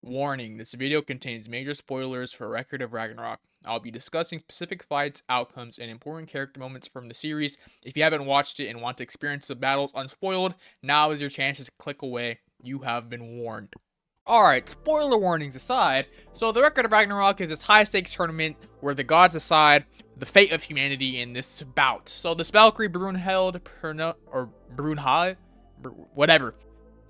Warning, this video contains major spoilers for Record of Ragnarok. I'll be discussing specific fights, outcomes, and important character moments from the series. If you haven't watched it and want to experience the battles unspoiled, now is your chance to click away. You have been warned. Alright, spoiler warnings aside, so the Record of Ragnarok is this high-stakes tournament where the gods decide the fate of humanity in this bout. So this Valkyrie Brunhild, whatever.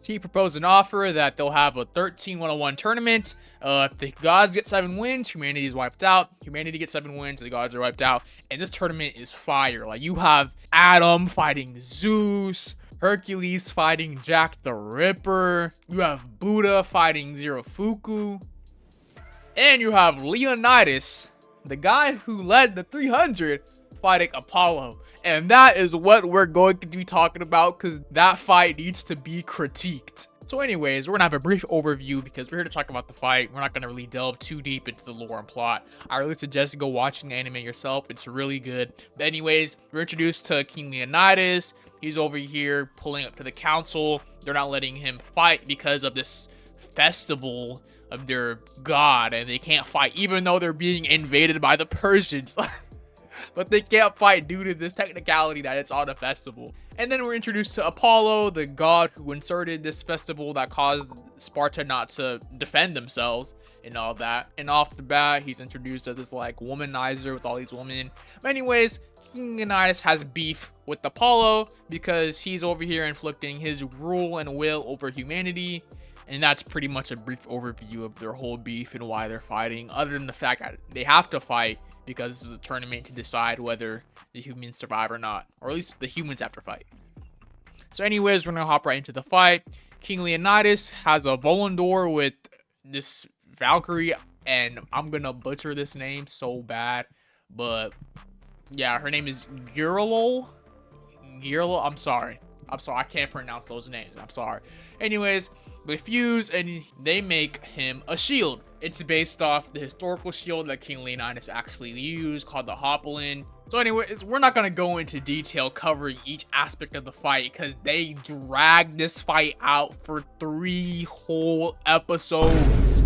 She proposed an offer that they'll have a 13-101 tournament. If the gods get 7 wins, humanity is wiped out. Humanity gets 7 wins, the gods are wiped out. And this tournament is fire. Like, you have Adam fighting Zeus, Hercules fighting Jack the Ripper, you have Buddha fighting Zerofuku, and you have Leonidas, the guy who led the 300, fighting Apollo. And that is what we're going to be talking about, because that fight needs to be critiqued. So anyways, we're going to have a brief overview because we're here to talk about the fight. We're not going to really delve too deep into the lore and plot. I really suggest you go watching the anime yourself. It's really good. But anyways, we're introduced to King Leonidas. He's over here pulling up to the council. They're not letting him fight because of this festival of their god, and they can't fight even though they're being invaded by the Persians. But they can't fight due to this technicality that it's on a festival. And then we're introduced to Apollo, the god who inserted this festival that caused Sparta not to defend themselves and all that. And off the bat, he's introduced as this like womanizer with all these women. But anyways, King Leonidas has beef with Apollo because he's over here inflicting his rule and will over humanity. And that's pretty much a brief overview of their whole beef and why they're fighting, other than the fact that they have to fight because this is a tournament to decide whether the humans survive or not, or at least the humans have to fight. So anyways, we're gonna hop right into the fight. King Leonidas has a Volundor with this Valkyrie, and I'm gonna butcher this name so bad, but yeah, her name is Girlo. I'm sorry, I can't pronounce those names, I'm sorry. Anyways, they fuse and they make him a shield. It's based off the historical shield that King Leonidas actually used, called the Hopalin. So anyways, we're not going to go into detail covering each aspect of the fight because they dragged this fight out for 3 whole episodes.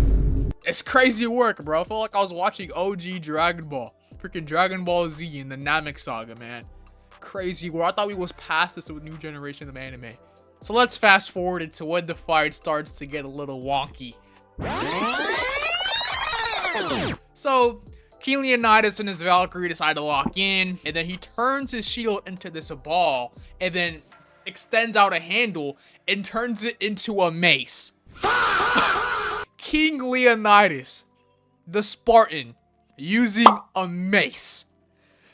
It's crazy work, bro. I feel like I was watching OG Dragon Ball. Freaking Dragon Ball Z in the Namek Saga, man. Crazy work. I thought we was past this with new generation of anime. So let's fast forward into when the fight starts to get a little wonky. So, King Leonidas and his Valkyrie decide to lock in, and then he turns his shield into this ball, and then extends out a handle and turns it into a mace. King Leonidas, the Spartan, using a mace.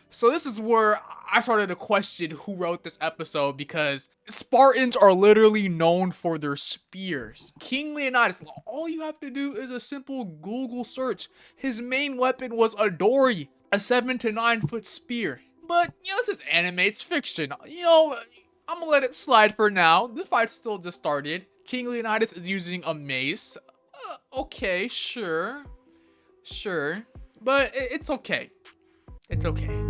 So this is where I started to question who wrote this episode, because Spartans are literally known for their spears. King Leonidas, all you have to do is a simple Google search. His main weapon was a dory, a 7 to 9 foot spear. But, this is anime, it's fiction. I'm gonna let it slide for now. The fight still just started. King Leonidas is using a mace. Okay, sure. But it's okay. It's okay.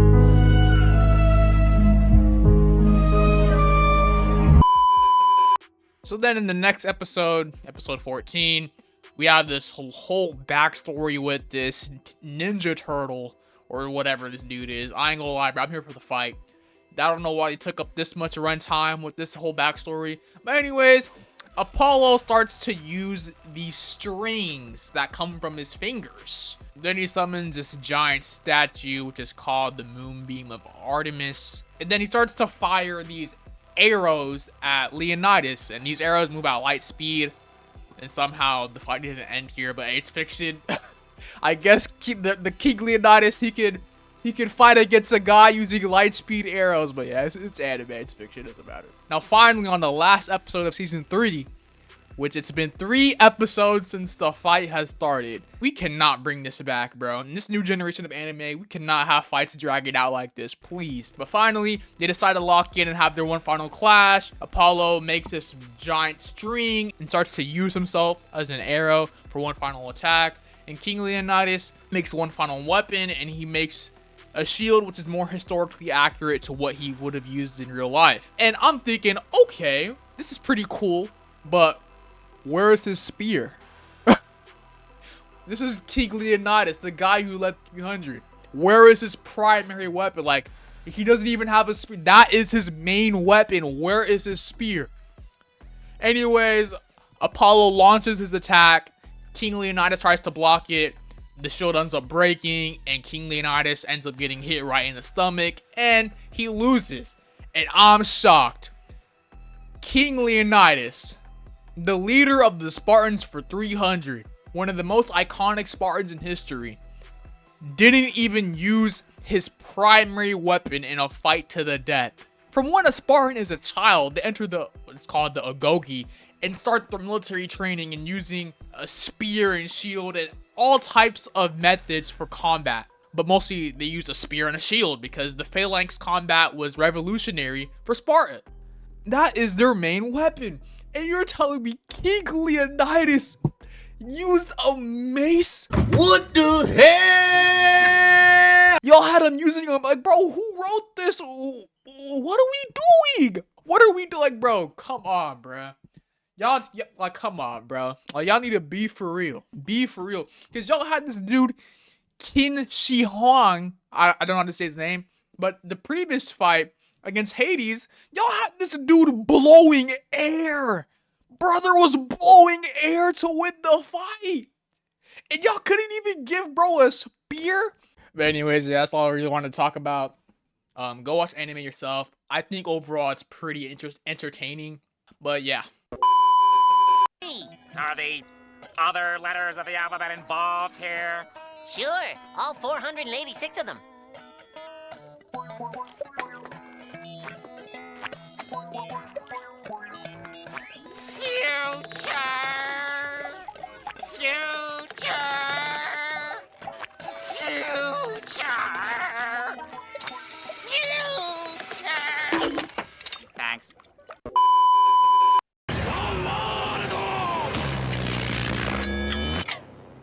So then in the next episode, episode 14, we have this whole backstory with this Ninja Turtle, or whatever this dude is. I ain't gonna lie, bro, I'm here for the fight. I don't know why he took up this much runtime with this whole backstory. But anyways, Apollo starts to use these strings that come from his fingers. Then he summons this giant statue, which is called the Moonbeam of Artemis. And then he starts to fire these arrows at Leonidas, and these arrows move at light speed, and somehow the fight didn't end here, but it's fiction. I guess the King Leonidas, he could fight against a guy using light speed arrows, but yeah, it's anime, it's fiction, it doesn't matter. Now finally, on the last episode of season 3, which it's been 3 episodes since the fight has started, we cannot bring this back, bro. In this new generation of anime, we cannot have fights dragging out like this, please. But finally, they decide to lock in and have their one final clash. Apollo makes this giant string and starts to use himself as an arrow for one final attack. And King Leonidas makes one final weapon, and he makes a shield which is more historically accurate to what he would have used in real life. And I'm thinking, okay, this is pretty cool, but where is his spear? This is King Leonidas, the guy who led 300. Where is his primary weapon? Like, he doesn't even have a spear. That is his main weapon. Where is his spear? Anyways, Apollo launches his attack. King Leonidas tries to block it. The shield ends up breaking, and King Leonidas ends up getting hit right in the stomach, and he loses. And I'm shocked. King Leonidas, the leader of the Spartans for 300, one of the most iconic Spartans in history, didn't even use his primary weapon in a fight to the death. From when a Spartan is a child, they enter what's called the agoge and start their military training and using a spear and shield and all types of methods for combat. But mostly they use a spear and a shield because the phalanx combat was revolutionary for Sparta. That is their main weapon. And you're telling me King Leonidas used a mace? What the hell? Y'all had him using them. Like, bro, who wrote this? What are we doing? What are we doing? Like, bro, come on, bro. Y'all, like, come on, bro. Like, y'all need to be for real. Be for real. Because y'all had this dude, Qin Shi Huang. I don't know how to say his name. But the previous fight against Hades, y'all had this dude blowing air. Brother was blowing air to win the fight. And y'all couldn't even give bro a spear? But anyways, yeah, that's all I really want to talk about. Go watch anime yourself. I think overall it's pretty entertaining. But yeah. Are the other letters of the alphabet involved here? Sure, all 486 of them. Thanks.